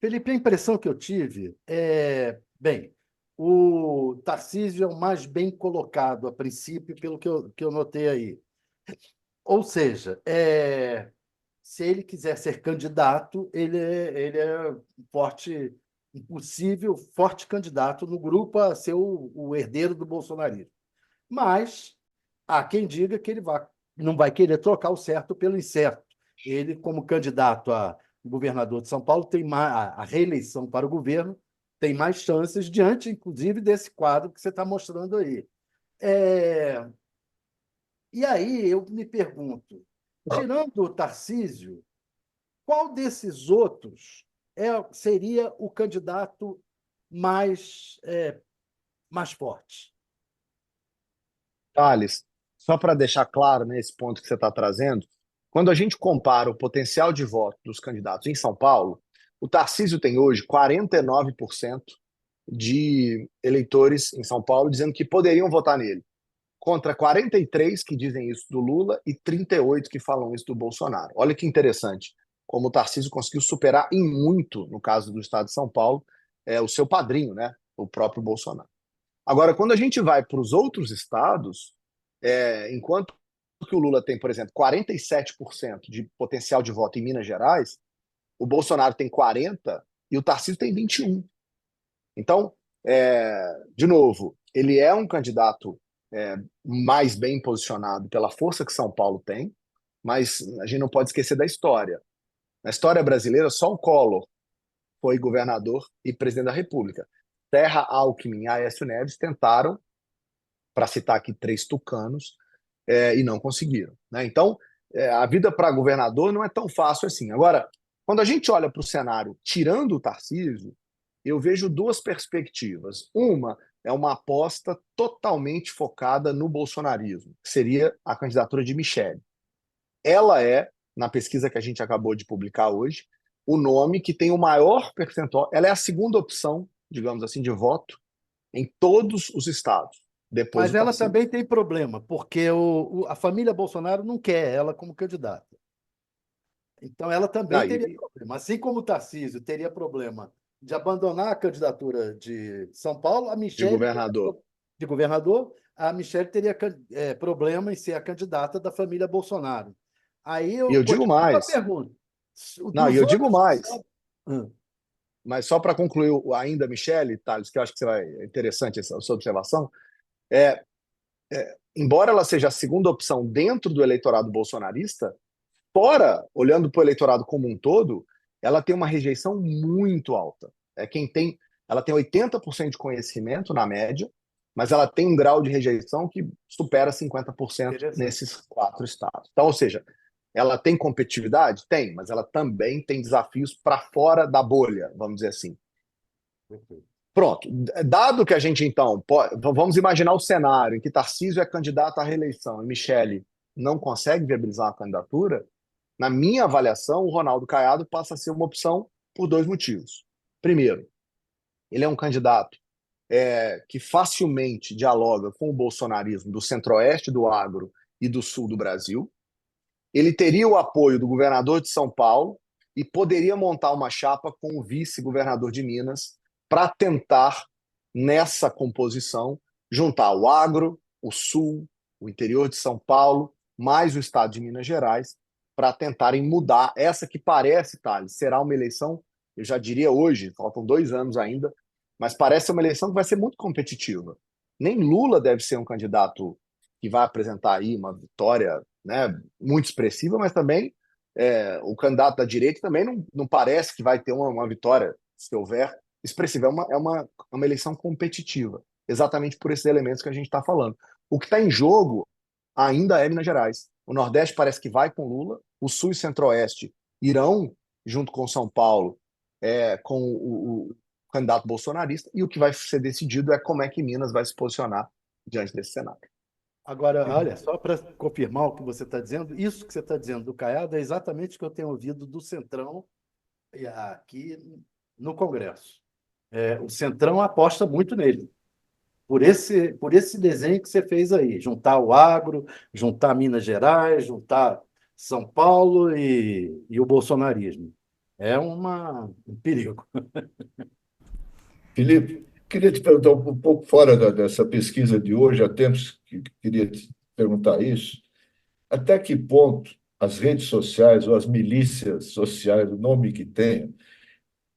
Felipe, a impressão que eu tive bem, o Tarcísio é o mais bem colocado a princípio, pelo que eu notei aí. Ou seja, se ele quiser ser candidato, ele é um forte, um possível forte candidato no grupo a ser o herdeiro do bolsonarismo. Mas há quem diga que não vai querer trocar o certo pelo incerto. Ele, como candidato a governador de São Paulo, tem mais, a reeleição para o governo tem mais chances, diante, inclusive, desse quadro que você está mostrando aí. É, e aí eu me pergunto, tirando o Tarcísio, qual desses outros seria o candidato mais forte? Thales, só para deixar claro nesse ponto que você está trazendo, quando a gente compara o potencial de voto dos candidatos em São Paulo, o Tarcísio tem hoje 49% de eleitores em São Paulo dizendo que poderiam votar nele, contra 43 que dizem isso do Lula e 38 que falam isso do Bolsonaro. Olha que interessante, como o Tarcísio conseguiu superar em muito, no caso do estado de São Paulo, o seu padrinho, né, o próprio Bolsonaro. Agora, quando a gente vai para os outros estados, enquanto que o Lula tem, por exemplo, 47% de potencial de voto em Minas Gerais, o Bolsonaro tem 40% e o Tarcísio tem 21%. Então, de novo, ele é um candidato mais bem posicionado pela força que São Paulo tem, mas a gente não pode esquecer da história. Na história brasileira, só o Collor foi governador e presidente da República. Serra, Alckmin e Aécio Neves tentaram, para citar aqui três tucanos, e não conseguiram. Né? Então, a vida para governador não é tão fácil assim. Agora, quando a gente olha para o cenário tirando o Tarcísio, eu vejo duas perspectivas. Uma é uma aposta totalmente focada no bolsonarismo, que seria a candidatura de Michele. Ela é, na pesquisa que a gente acabou de publicar hoje, o nome que tem o maior percentual. Ela é a segunda opção, digamos assim, de voto em todos os estados, depois Mas do ela Tarcísio. também tem problema, porque a família Bolsonaro não quer ela como candidata. Então, ela também Ah, teria problema. Assim como o Tarcísio teria problema de abandonar a candidatura de São Paulo, a de Michelle governador. de governador, a Michelle teria problema em ser a candidata da família Bolsonaro. Aí E eu eu digo continuo a mais. pergunta. Não, e Dos eu digo outros mais. estados. Hum. Mas só para concluir ainda, Michele, Thales, que eu acho que você vai, é interessante essa sua observação, é, embora ela seja a segunda opção dentro do eleitorado bolsonarista, fora, olhando para o eleitorado como um todo, ela tem uma rejeição muito alta. Ela tem 80% de conhecimento na média, mas ela tem um grau de rejeição que supera 50% Interessante. nesses quatro estados. Então, ou seja, ela tem competitividade? Tem, mas ela também tem desafios para fora da bolha, vamos dizer assim. Perfeito. Pronto, dado que a gente então vamos imaginar o cenário em que Tarcísio é candidato à reeleição e Michele não consegue viabilizar a candidatura, na minha avaliação, o Ronaldo Caiado passa a ser uma opção por dois motivos. Primeiro, ele é um candidato que facilmente dialoga com o bolsonarismo do centro-oeste do agro e do sul do Brasil. Ele teria o apoio do governador de São Paulo e poderia montar uma chapa com o vice-governador de Minas para tentar, nessa composição, juntar o agro, o sul, o interior de São Paulo, mais o estado de Minas Gerais, para tentarem mudar essa que parece, Thales, será uma eleição, eu já diria hoje, faltam 2 anos ainda, mas parece uma eleição que vai ser muito competitiva. Nem Lula deve ser um candidato que vai apresentar aí uma vitória, né, muito expressiva, mas também o candidato da direita também não parece que vai ter uma vitória, se houver, expressiva. É uma eleição competitiva, exatamente por esses elementos que a gente está falando. O que está em jogo ainda é Minas Gerais. O Nordeste parece que vai com Lula, o Sul e Centro-Oeste irão, junto com São Paulo, com o candidato bolsonarista, e o que vai ser decidido é como é que Minas vai se posicionar diante desse cenário. Agora, olha, só para confirmar o que você está dizendo, isso que você está dizendo do Caiado é exatamente o que eu tenho ouvido do Centrão aqui no Congresso. O Centrão aposta muito nele, por esse desenho que você fez aí, juntar o agro, juntar Minas Gerais, juntar São Paulo e o bolsonarismo. é um perigo. Felipe, queria te perguntar um pouco fora dessa pesquisa de hoje, há tempos que queria te perguntar isso. Até que ponto as redes sociais ou as milícias sociais, o nome que tenham,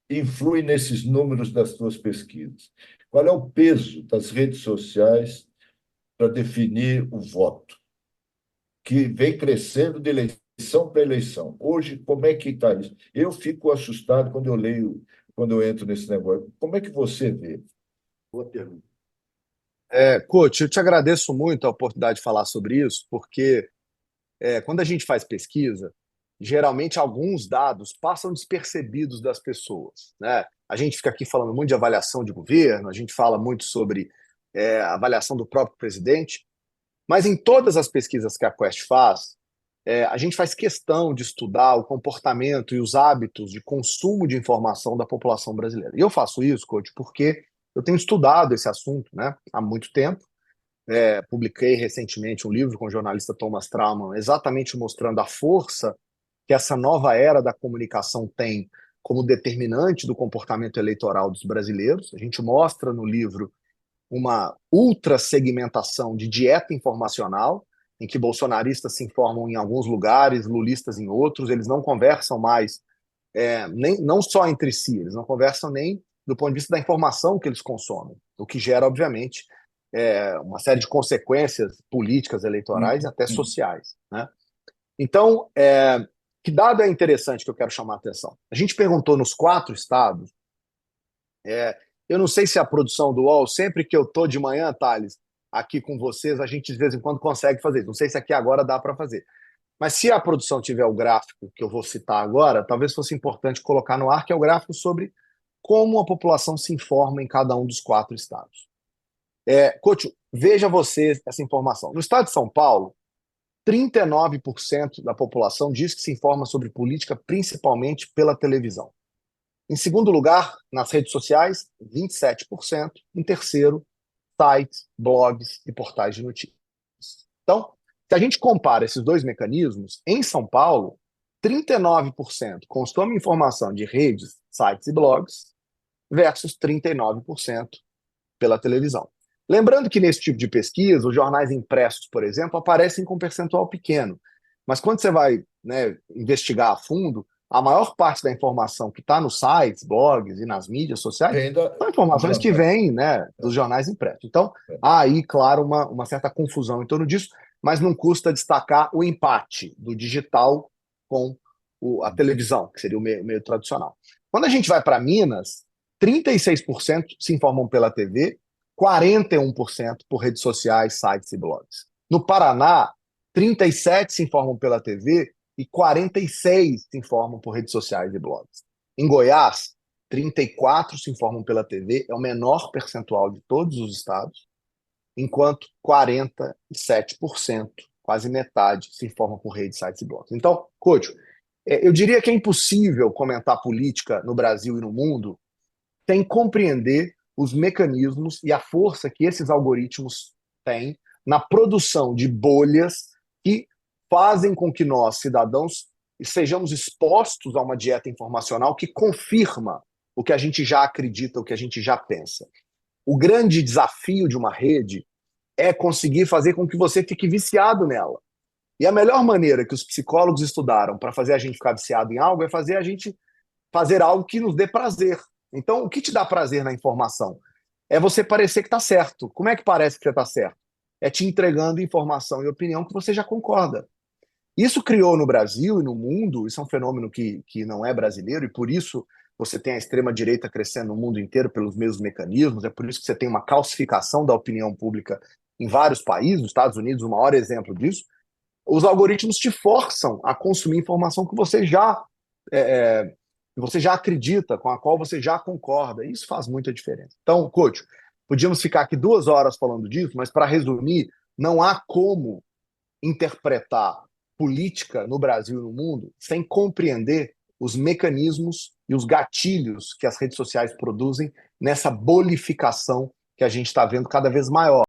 influem nesses números das tuas pesquisas? Qual é o peso das redes sociais para definir o voto, que vem crescendo de eleição para eleição? Hoje, como é que está isso? Eu fico assustado quando eu leio, quando eu entro nesse negócio. Como é que você vê? Boa pergunta. Coach, eu te agradeço muito a oportunidade de falar sobre isso, porque quando a gente faz pesquisa, geralmente alguns dados passam despercebidos das pessoas, né? A gente fica aqui falando muito de avaliação de governo, a gente fala muito sobre a avaliação do próprio presidente, mas em todas as pesquisas que a Quest faz, a gente faz questão de estudar o comportamento e os hábitos de consumo de informação da população brasileira. E eu faço isso, coach, porque eu tenho estudado esse assunto, né, há muito tempo. Publiquei recentemente um livro com o jornalista Thomas Trauman, exatamente mostrando a força que essa nova era da comunicação tem como determinante do comportamento eleitoral dos brasileiros. A gente mostra no livro uma ultra segmentação de dieta informacional, em que bolsonaristas se informam em alguns lugares, lulistas em outros, eles não conversam mais, não só entre si, eles não conversam nem do ponto de vista da informação que eles consomem, o que gera, obviamente, uma série de consequências políticas, eleitorais e até sociais, né? Então, que dado é interessante que eu quero chamar a atenção? A gente perguntou nos 4 estados, eu não sei se a produção do UOL, sempre que eu estou de manhã, Thales, aqui com vocês, a gente de vez em quando consegue fazer isso. Não sei se aqui agora dá para fazer. Mas se a produção tiver o gráfico que eu vou citar agora, talvez fosse importante colocar no ar, que é o gráfico sobre como a população se informa em cada um dos 4 estados. Coach, veja você essa informação. No estado de São Paulo, 39% da população diz que se informa sobre política principalmente pela televisão. Em segundo lugar, nas redes sociais, 27%. Em terceiro, sites, blogs e portais de notícias. Então, se a gente compara esses dois mecanismos, em São Paulo, 39% consome informação de redes, sites e blogs, versus 39% pela televisão. Lembrando que nesse tipo de pesquisa, os jornais impressos, por exemplo, aparecem com um percentual pequeno. Mas quando você vai, né, investigar a fundo, a maior parte da informação que está nos sites, blogs e nas mídias sociais são Dos informações que jornais. vêm, né, dos jornais impressos. Então, há aí, claro, uma certa confusão em torno disso, mas não custa destacar o empate do digital com a televisão, que seria o meio tradicional. Quando a gente vai para Minas, 36% se informam pela TV, 41% por redes sociais, sites e blogs. No Paraná, 37% se informam pela TV e 46% se informam por redes sociais e blogs. Em Goiás, 34% se informam pela TV, é o menor percentual de todos os estados, enquanto 47%, quase metade, se informam por redes, sites e blogs. Então, Coach, eu diria que é impossível comentar política no Brasil e no mundo sem compreender os mecanismos e a força que esses algoritmos têm na produção de bolhas que fazem com que nós, cidadãos, sejamos expostos a uma dieta informacional que confirma o que a gente já acredita, o que a gente já pensa. O grande desafio de uma rede é conseguir fazer com que você fique viciado nela. E a melhor maneira que os psicólogos estudaram para fazer a gente ficar viciado em algo é fazer a gente fazer algo que nos dê prazer. Então, o que te dá prazer na informação? É você parecer que está certo. Como é que parece que você está certo? É te entregando informação e opinião que você já concorda. Isso criou no Brasil e no mundo, isso é um fenômeno que não é brasileiro, e por isso você tem a extrema-direita crescendo no mundo inteiro pelos mesmos mecanismos, é por isso que você tem uma calcificação da opinião pública em vários países, os Estados Unidos, o maior exemplo disso. Os algoritmos te forçam a consumir informação que você já acredita, com a qual você já concorda. Isso faz muita diferença. Então, coach, podíamos ficar aqui 2 horas falando disso, mas para resumir, não há como interpretar política no Brasil e no mundo sem compreender os mecanismos e os gatilhos que as redes sociais produzem nessa bolificação que a gente está vendo cada vez maior.